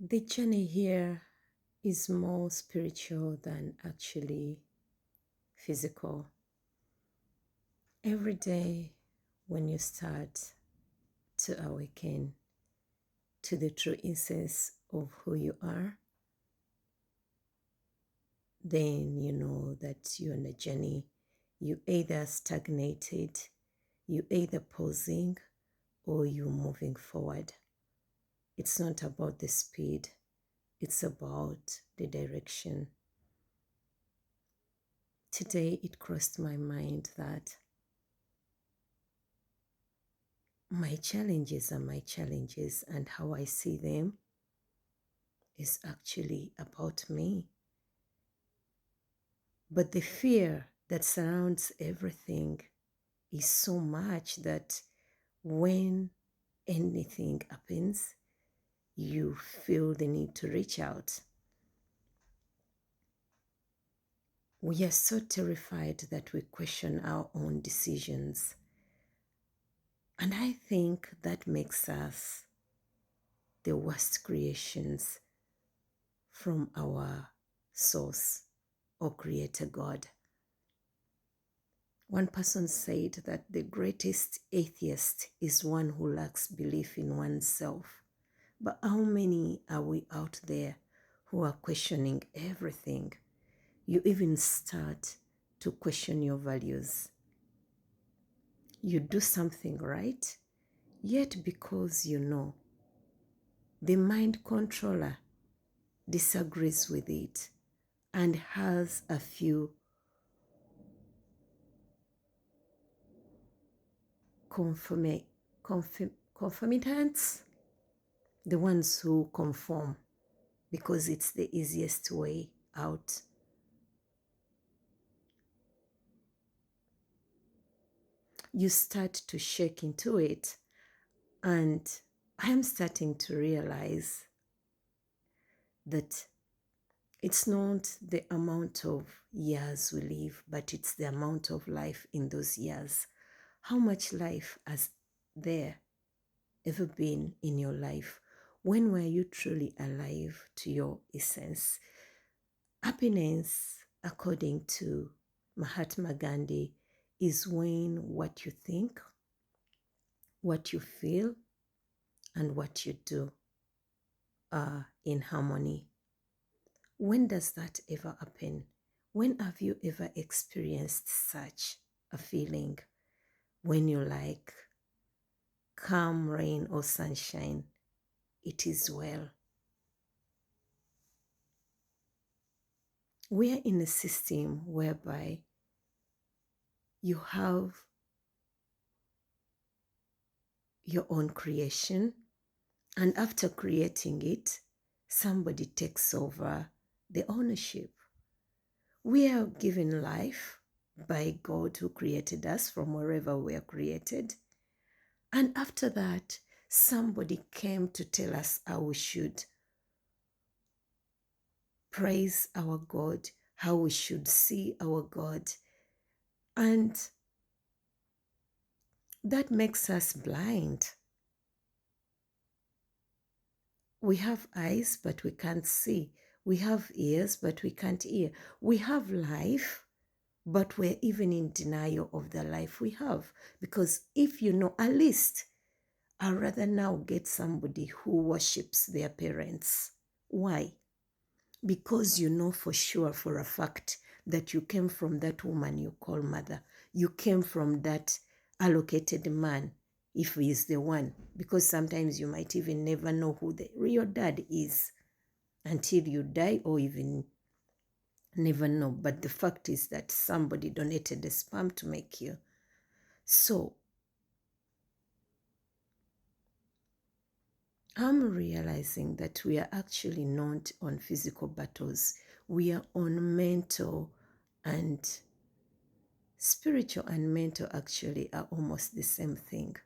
The journey here is more spiritual than actually physical. Every day when you start to awaken to the true essence of who you are, then you know that you're on a journey. You either stagnated, you either pausing, or you moving forward. It's not about the speed, it's about the direction. Today it crossed my mind that my challenges are my challenges, and how I see them is actually about me. But the fear that surrounds everything is so much that when anything happens, you feel the need to reach out. We are so terrified that we question our own decisions. And I think that makes us the worst creations from our source or creator God. One person said that the greatest atheist is one who lacks belief in oneself. But how many are we out there who are questioning everything? You even start to question your values. You do something right, yet because you know the mind controller disagrees with it and has a few conformitants, the ones who conform because it's the easiest way out. You start to shake into it, and I'm starting to realize that it's not the amount of years we live, but it's the amount of life in those years. How much life has there ever been in your life? When were you truly alive to your essence? Happiness, according to Mahatma Gandhi, is when what you think, what you feel, and what you do are in harmony. When does that ever happen? When have you ever experienced such a feeling? When you're like, calm rain or sunshine, it is well. We are in a system whereby you have your own creation, and after creating it, somebody takes over the ownership. We are given life by God who created us from wherever we are created. And after that, somebody came to tell us how we should praise our God, how we should see our God. And that makes us blind. We have eyes, but we can't see. We have ears, but we can't hear. We have life, but we're even in denial of the life we have. Because if you know, at least, I'd rather now get somebody who worships their parents. Why? Because you know for sure, for a fact, that you came from that woman you call mother. You came from that allocated man, if he is the one. Because sometimes you might even never know who the real dad is until you die, or even never know. But the fact is that somebody donated the sperm to make you. So I'm realizing that we are actually not on physical battles. We are on mental, and spiritual and mental actually are almost the same thing.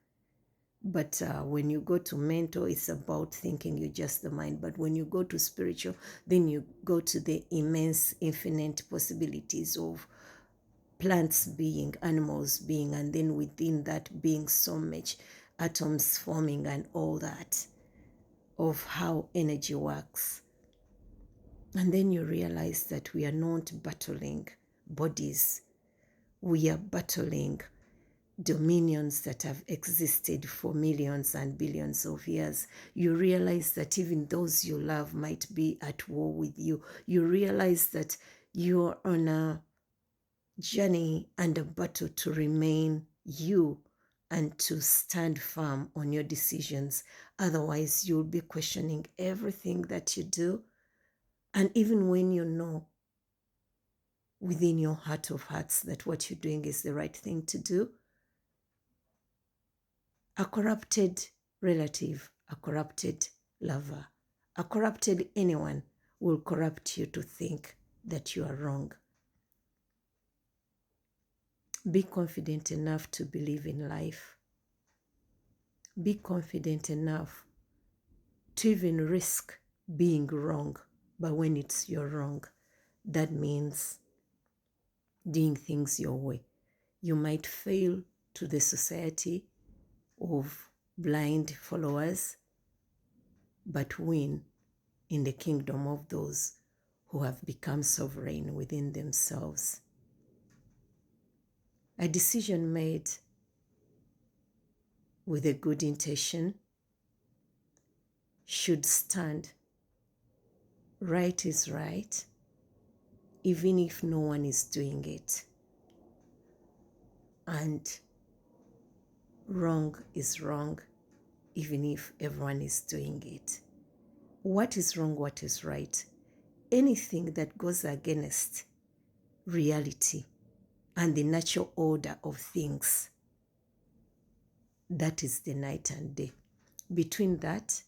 But when you go to mental, it's about thinking, you just the mind. But when you go to spiritual, then you go to the immense, infinite possibilities of plants being, animals being, and then within that being so much atoms forming and all that. of how energy works. And then you realize that we are not battling bodies. We are battling dominions that have existed for millions and billions of years. You realize that even those you love might be at war with you. You realize that you're on a journey and a battle to remain you and to stand firm on your decisions. Otherwise, you'll be questioning everything that you do. And even when you know within your heart of hearts that what you're doing is the right thing to do, a corrupted relative, a corrupted lover, a corrupted anyone will corrupt you to think that you are wrong. Be confident enough to believe in life. Be confident enough to even risk being wrong. But when it's you're wrong, that means doing things your way. You might fail to the society of blind followers, but win in the kingdom of those who have become sovereign within themselves. A decision made with a good intention should stand. Right is right, even if no one is doing it. And wrong is wrong, even if everyone is doing it. What is wrong, what is right? Anything that goes against reality and the natural order of things, that is the night and day. Between that,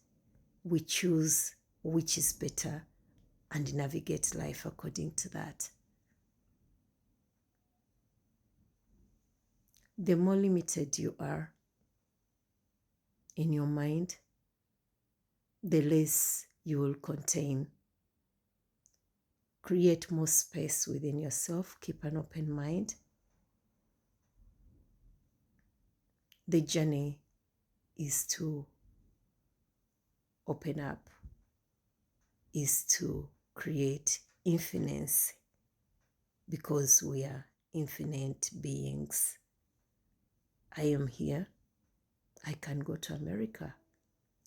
we choose which is better and navigate life according to that. The more limited you are in your mind, the less you will contain. Create more space within yourself. Keep an open mind. The journey is to open up, is to create infinite, because we are infinite beings. I am here. I can go to America.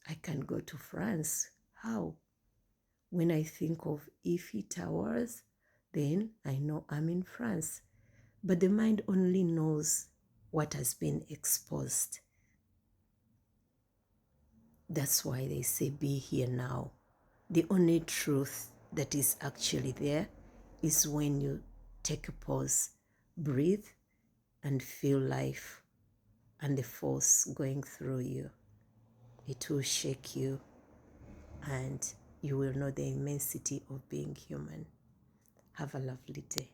I can go to France. How? When I think of Eiffel Towers, then I know I'm in France. But the mind only knows what has been exposed. That's why they say be here now. The only truth that is actually there is when you take a pause, breathe, and feel life and the force going through you. It will shake you, and you will know the immensity of being human. Have a lovely day.